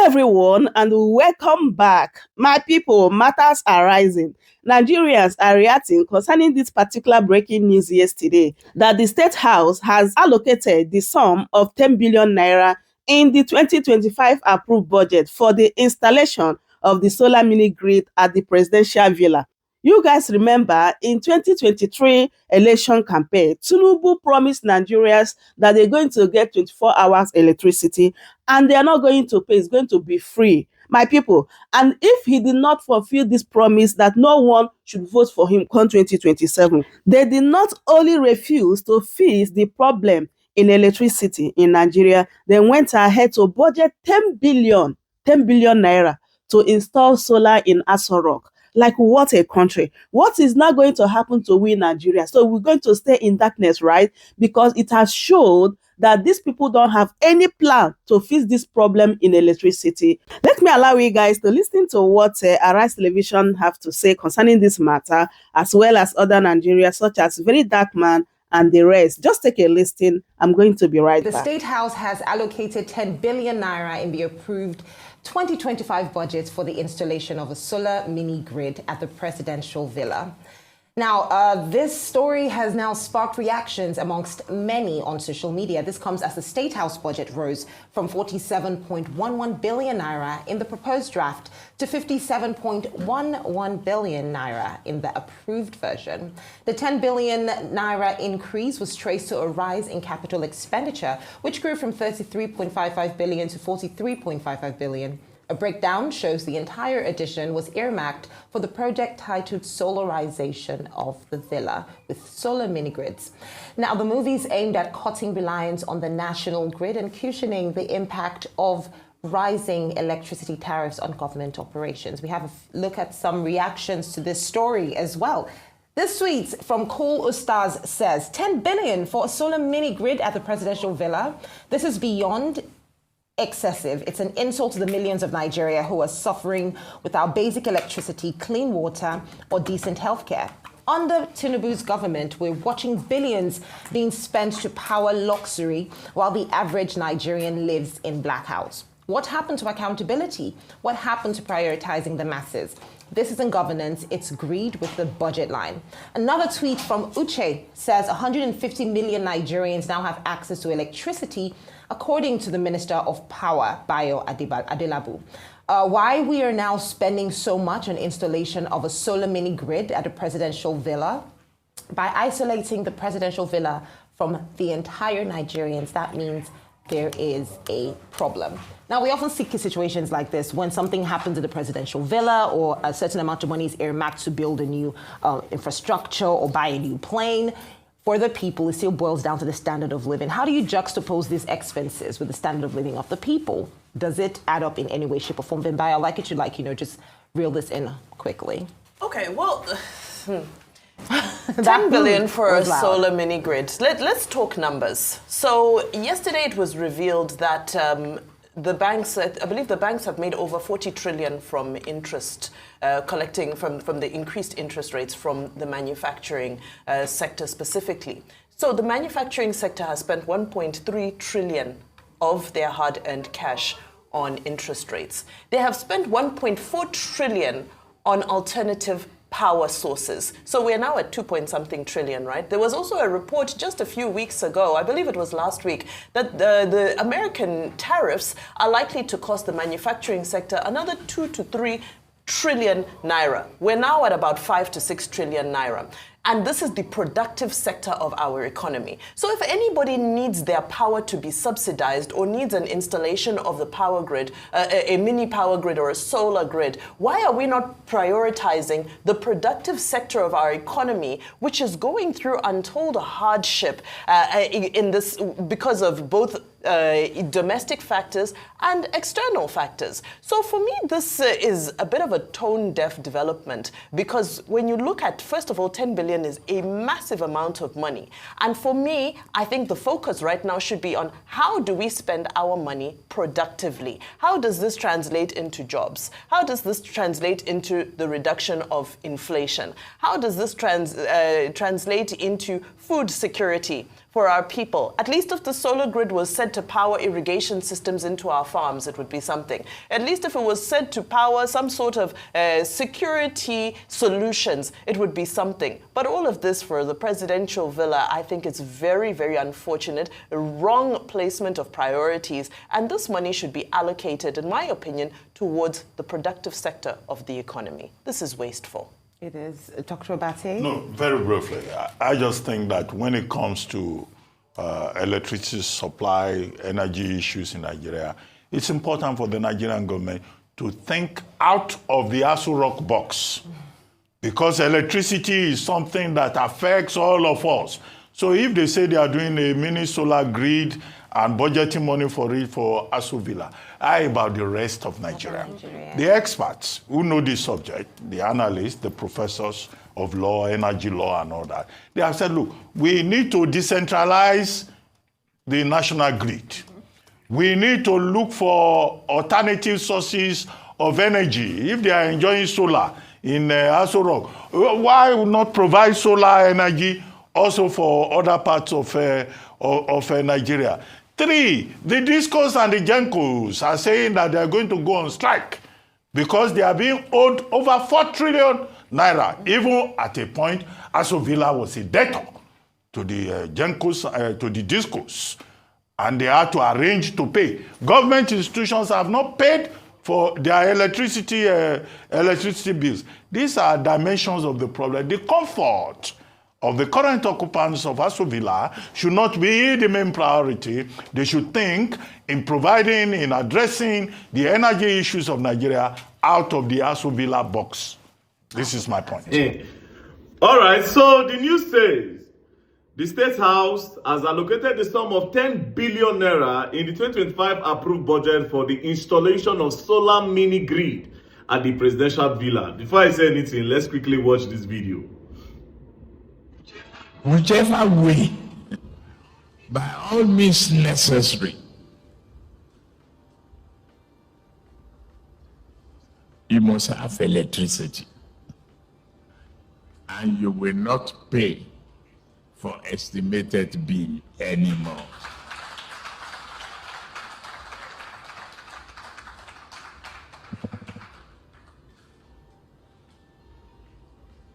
Hello everyone and welcome back. My people, matters are rising. Nigerians are reacting concerning this particular breaking news yesterday that the State House has allocated the sum of 10 billion naira in the 2025 approved budget for the installation of the solar mini grid at the presidential villa. You guys remember in 2023 election campaign, TINUBU promised Nigerians that they're going to get 24 hours electricity and they are not going to pay. It's going to be free, my people. And if he did not fulfill this promise that no one should vote for him come 2027, they did not only refuse to fix the problem in electricity in Nigeria, they went ahead to budget 10 billion naira to install solar in ASOROCK. Like, what a country. What is now going to happen to we in Nigeria? So we're going to stay in darkness, right? Because it has showed that these people don't have any plan to fix this problem in electricity. Let me allow you guys to listen to what Arise Television have to say concerning this matter, as well as other Nigerians such as Very Dark Man and the rest. Just take a listen. I'm going to be right back. The State House has allocated 10 billion naira in the approved 2025 budget for the installation of a solar mini grid at the presidential villa. Now, this story has now sparked reactions amongst many on social media. This comes as the State House budget rose from 47.11 billion naira in the proposed draft to 57.11 billion naira in the approved version. The 10 billion naira increase was traced to a rise in capital expenditure, which grew from 33.55 billion to 43.55 billion. A breakdown shows the entire addition was earmarked for the project titled Solarization of the Villa with solar mini-grids. Now, the move is aimed at cutting reliance on the national grid and cushioning the impact of rising electricity tariffs on government operations. We have a look at some reactions to this story as well. This tweet from Cool Ustaz says, 10 billion for a solar mini-grid at the presidential villa. This is beyond excessive. It's an insult to the millions of Nigeria who are suffering without basic electricity, clean water, or decent healthcare. Under TINUBU'S government, we're watching billions being spent to power luxury while the average Nigerian lives in blackouts. What happened to accountability? What happened to prioritizing the masses? This isn't governance, it's greed with the budget line. Another tweet from Uche says 150 million Nigerians now have access to electricity, according to the Minister of Power, Bayo Adelabu. Why we are now spending so much on installation of a solar mini grid at a presidential villa? By isolating the presidential villa from the entire Nigerians, that means there is a problem. Now, we often see situations like this when something happens at the presidential villa or a certain amount of money is earmarked to build a new infrastructure or buy a new plane. For the people, it still boils down to the standard of living. How do you juxtapose these expenses with the standard of living of the people? Does it add up in any way, shape, or form? Then, I'd like it to, just reel this in quickly. Okay, well, 10 billion for a solar mini grid. Let's talk numbers. So yesterday it was revealed that the banks, I believe the banks have made over 40 trillion from interest, collecting from the increased interest rates from the manufacturing sector specifically. So the manufacturing sector has spent 1.3 trillion of their hard-earned cash on interest rates. They have spent 1.4 trillion on alternative power sources. So we're now at 2-point-something trillion, right? There was also a report just a few weeks ago, I believe it was last week, that the American tariffs are likely to cost the manufacturing sector another 2 to 3 trillion naira. We're now at about 5 to 6 trillion naira. And this is the productive sector of our economy. So if anybody needs their power to be subsidized or needs an installation of the power grid, a mini power grid or a solar grid, why are we not prioritizing the productive sector of our economy, which is going through untold hardship in this because of both domestic factors and external factors? So for me, this is a bit of a tone-deaf development, because when you look at, first of all, 10 billion is a massive amount of money. And for me, I think the focus right now should be on how do we spend our money productively? How does this translate into jobs? How does this translate into the reduction of inflation? How does this translate into food security for our people. At least if the solar grid was said to power irrigation systems into our farms, it would be something. At least if it was said to power some sort of security solutions, it would be something. But all of this for the presidential villa, I think it's very, very unfortunate, a wrong placement of priorities, and this money should be allocated, in my opinion, towards the productive sector of the economy. This is wasteful. It is. Dr. Abati? No, very briefly. I just think that when it comes to electricity supply, energy issues in Nigeria, it's important for the Nigerian government to think out of the ASOROCK box, because electricity is something that affects all of us. So if they say they are doing a mini solar grid and budgeting money for it for Aso Villa, how about the rest of Nigeria? The experts who know this subject, the analysts, the professors of law, energy law and all that, they have said, look, we need to decentralize the national grid. We need to look for alternative sources of energy. If they are enjoying solar in ASOROCK, why not provide solar energy also for other parts of Nigeria? 3, the DISCOs and the GENCOs are saying that they are going to go on strike because they are being owed over 4 trillion naira. Even at a point, Aso Villa was a debtor to the GENCOs, to the DISCOs, and they had to arrange to pay. Government institutions have not paid for their electricity bills. These are dimensions of the problem. The comfort of the current occupants of Aso Villa should not be the main priority. They should think in providing, in addressing the energy issues of Nigeria out of the Aso Villa box. This is my point. All right, so the news says the State House has allocated the sum of 10 billion naira in the 2025 approved budget for the installation of solar mini grid at the presidential villa. Before I say anything, let's quickly watch this video. Whichever way, by all means necessary, you must have electricity, and you will not pay for estimated bill anymore.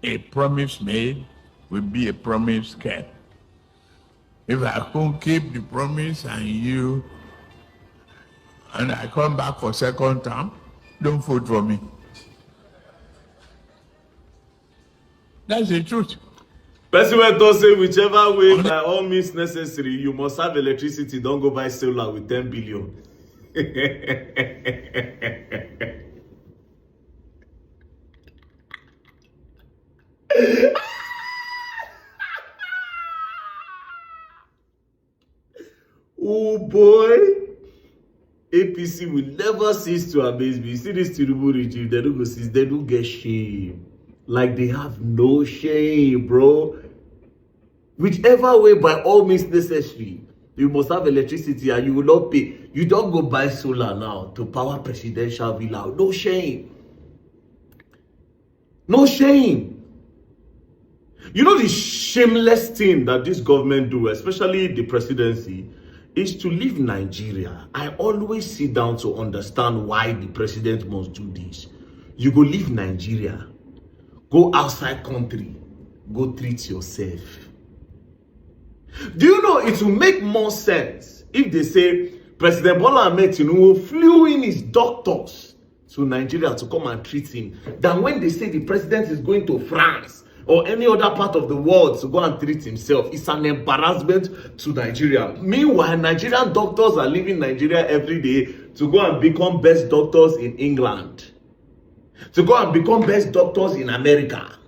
A promise made will be a promise kept. If I can't keep the promise and I come back for second term, don't vote for me. That's the truth. President don't say whichever way, by all means necessary, you must have electricity. Don't go buy solar with 10 billion. Oh boy, APC will never cease to amaze me. You see this TINUBU regime, they don't go cease, they don't get shame. Like they have no shame, bro. Whichever way, by all means necessary, you must have electricity and you will not pay. You don't go buy solar now to power presidential villa. No shame. No shame. You know the shameless thing that this government do, especially the presidency, is to leave Nigeria. I always sit down to understand why the president must do this. You go leave Nigeria, go outside country, go treat yourself. Do you know it will make more sense if they say President Bola Ahmed Tinubu flew in his doctors to Nigeria to come and treat him, than when they say the president is going to France or any other part of the world to go and treat himself. It's an embarrassment to Nigeria. Meanwhile, Nigerian doctors are leaving Nigeria every day to go and become best doctors in England, to go and become best doctors in America.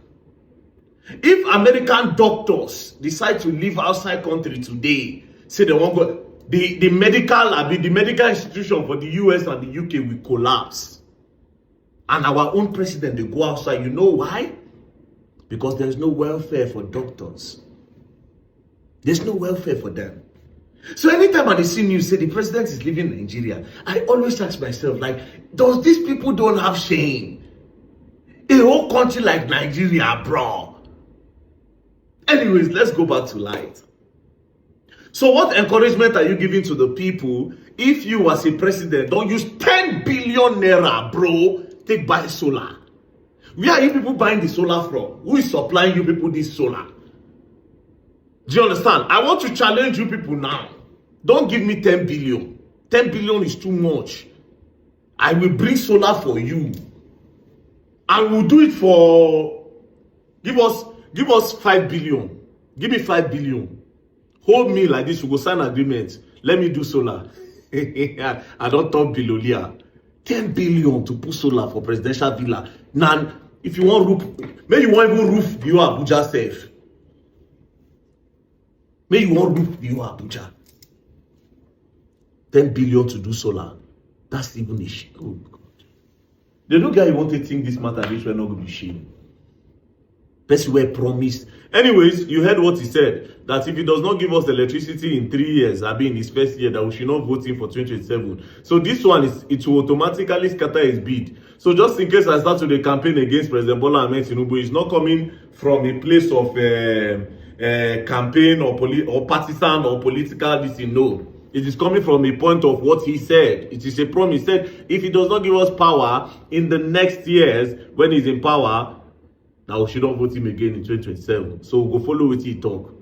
If American doctors decide to leave outside country today, say they won't go, the medical institution for the US and the UK will collapse. And our own president, they go outside. You know why? Because there's no welfare for doctors. There's no welfare for them. So anytime I see news say the president is leaving Nigeria, I always ask myself, like, does these people don't have shame? A whole country like Nigeria, bro. Anyways, let's go back to light. So what encouragement are you giving to the people if you as a president don't use 10 billion naira, bro, take buy solar? Where are you people buying the solar from? Who is supplying you people this solar? Do you understand? I want to challenge you people now. Don't give me 10 billion. 10 billion is too much. I will bring solar for you. And we'll do it for, give us 5 billion. Give me 5 billion. Hold me like this, we go sign agreement. Let me do solar. I don't talk below here. 10 billion to put solar for presidential villa. Now, if you want roof, maybe you want even roof view Abuja safe. Maybe you want roof view Abuja. 10 billion to do solar. That's even a shit. Oh God. They don't get you want to think this matter, this will not going to be shame. Best way promised. Anyways, you heard what he said. That if he does not give us electricity in 3 years, I mean his first year, that we should not vote him for 2027. So this one it will automatically scatter his bid. So just in case I start to the campaign against President Bola Ahmed Tinubu, it's not coming from a place of campaign or partisan or political this, no. It is coming from a point of what he said. It is a promise. He said, if he does not give us power in the next years, when he's in power, now we should not vote him again in 2027. So we'll go follow what he talk.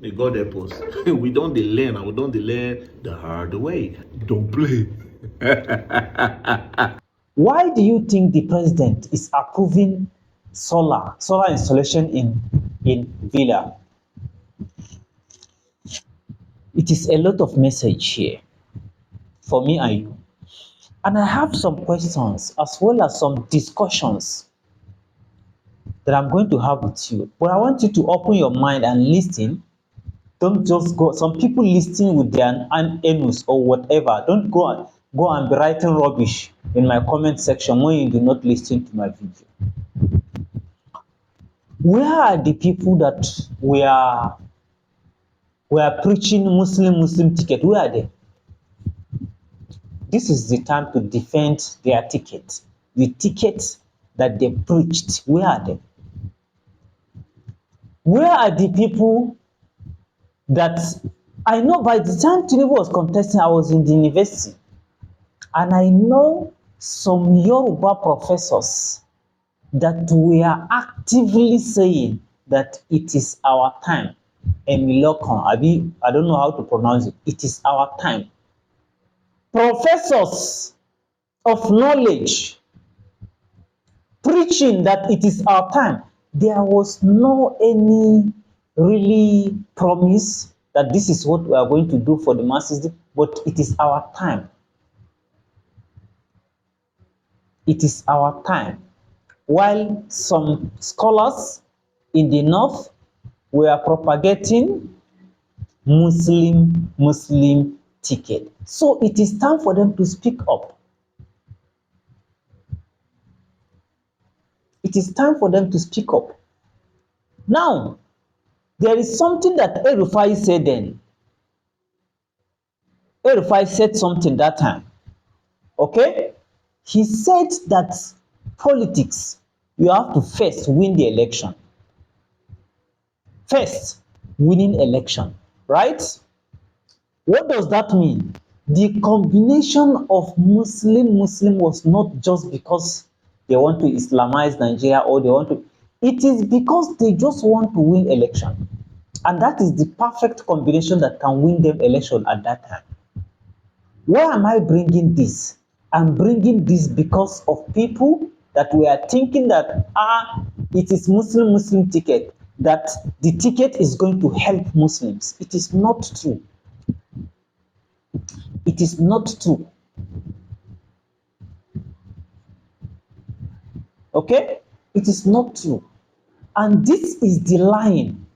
May God help us. We don't learn, and we don't learn the hard way. Don't play. Why do you think the president is approving solar installation in Villa? It is a lot of message here for me and you. And I have some questions as well as some discussions that I'm going to have with you. But I want you to open your mind and listen. Don't just go. Some people listen with their anus or whatever. Don't go and be writing rubbish in my comment section when you do not listen to my video. Where are the people that we are preaching Muslim ticket? Where are they? This is the time to defend their ticket. The tickets that they preached, where are they? Where are the people that I know? By the time Tinubu was contesting, I was in the university, and I know some Yoruba professors that were actively saying that it is our time. Emilokan, I don't know how to pronounce it. It is our time. Professors of knowledge preaching that it is our time. There was no any really promise that this is what we are going to do for the masses, but it is our time. It is our time. While some scholars in the north were propagating Muslim ticket. So it is time for them to speak up. It is time for them to speak up. Now, there is something that El-Rufai said then. El-Rufai said something that time. Okay? He said that politics, you have to first win the election. First, winning election, right? What does that mean? The combination of Muslim was not just because they want to Islamize Nigeria or they want to, it is because they just want to win election. And that is the perfect combination that can win them election at that time. Why am I bringing this? I'm bringing this because of people that were thinking that, it is Muslim ticket, that the ticket is going to help Muslims. It is not true. It is not true. Okay? It is not true. And this is the line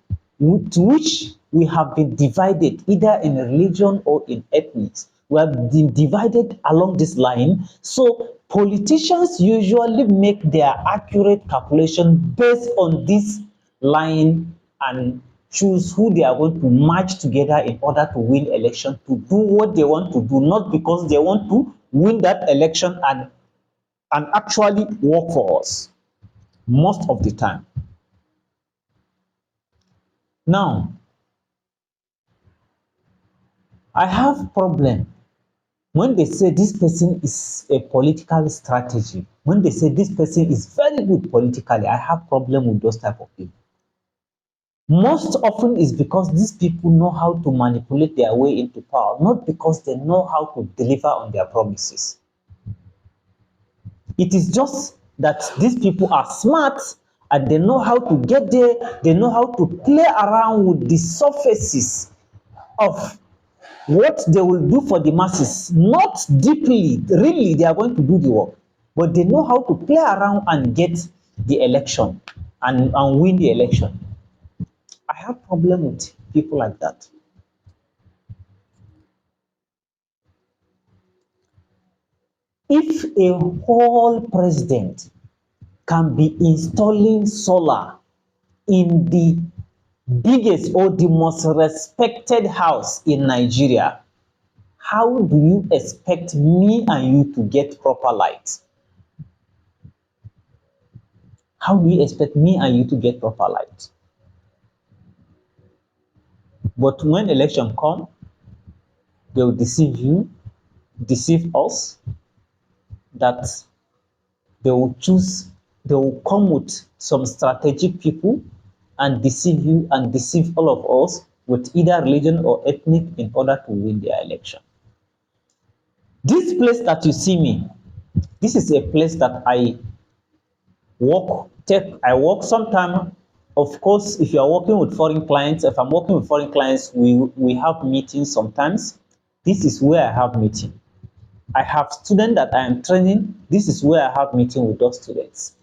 to which we have been divided, either in religion or in ethnics. We have been divided along this line. So politicians usually make their accurate calculation based on this line and choose who they are going to match together in order to win election, to do what they want to do, not because they want to win that election and actually work for us most of the time. Now, I have problem when they say this person is a political strategy. When they say this person is very good politically, I have problem with those type of people. Most often is because these people know how to manipulate their way into power, not because they know how to deliver on their promises. It is just that these people are smart and they know how to get there, they know how to play around with the surfaces of what they will do for the masses. Not deeply, really, they are going to do the work, but they know how to play around and get the election and win the election. I have problem with people like that. If a whole president can be installing solar in the biggest or the most respected house in Nigeria, how do you expect me and you to get proper light? How do you expect me and you to get proper light? But when election come, they will deceive you, deceive us, that they will come with some strategic people and deceive you and deceive all of us with either religion or ethnic in order to win their election. This place that you see me, this is a place that I work sometime. Of course, if you are working with foreign clients, if I'm working with foreign clients, we have meetings sometimes. This is where I have meeting. I have students that I am training. This is where I have meeting with those students.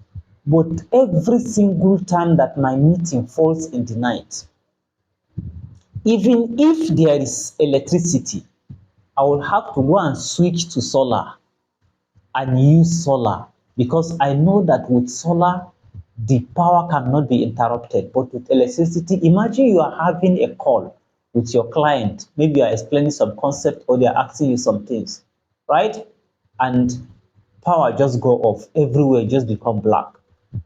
But every single time that my meeting falls in the night, even if there is electricity, I will have to go and switch to solar and use solar, because I know that with solar, the power cannot be interrupted. But with electricity, imagine you are having a call with your client. Maybe you are explaining some concept or they are asking you some things, right? And power just go off, everywhere just become black.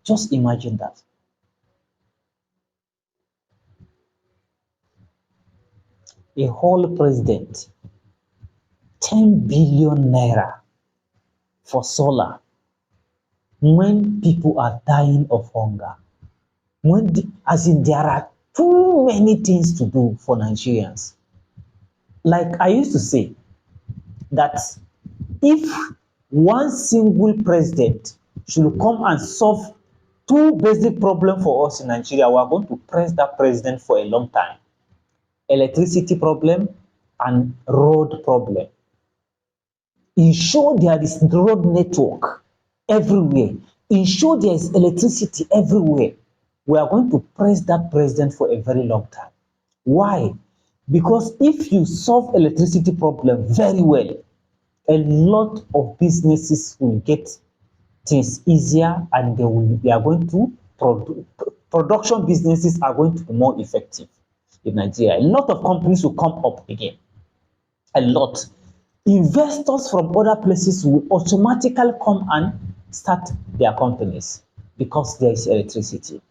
Just imagine that. A whole president, 10 billion naira for solar, when people are dying of hunger, as in there are too many things to do for Nigerians. Like I used to say, that if one single president should come and solve two basic problems for us in Nigeria, we are going to press that president for a long time. Electricity problem and road problem. Ensure there is road network everywhere. Ensure there is electricity everywhere. We are going to press that president for a very long time. Why? Because if you solve electricity problem very well, a lot of businesses will get things easier, and they are going to production businesses are going to be more effective in Nigeria. A lot of companies will come up again. A lot. Investors from other places will automatically come and start their companies because there is electricity.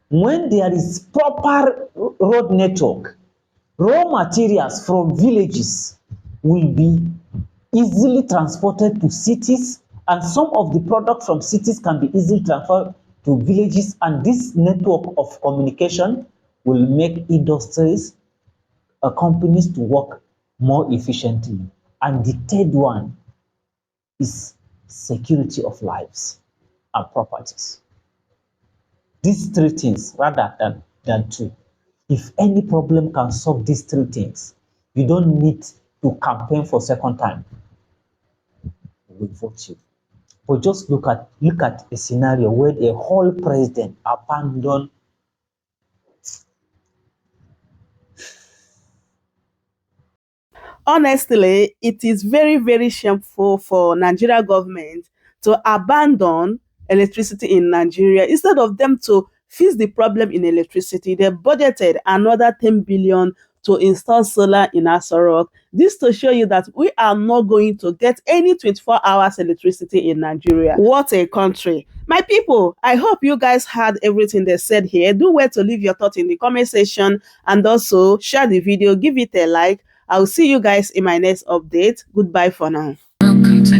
When there is proper road network, raw materials from villages will be easily transported to cities, and some of the products from cities can be easily transferred to villages, and this network of communication will make industries, companies to work more efficiently. And the third one is security of lives and properties. These three things rather than two. If any problem can solve these three things, you don't need to campaign for second time. We will vote you. But just look at a scenario where the whole president abandoned. Honestly, it is very, very shameful for Nigeria government to abandon electricity in Nigeria. Instead of them to fix the problem in electricity, they budgeted another 10 billion to install solar in ASOROCK. This to show you that we are not going to get any 24 hours electricity in Nigeria. What a country. My people, I hope you guys heard everything they said here. Do well to leave your thoughts in the comment section and also share the video, give it a like, I'll see you guys in my next update. Goodbye for now. Welcome to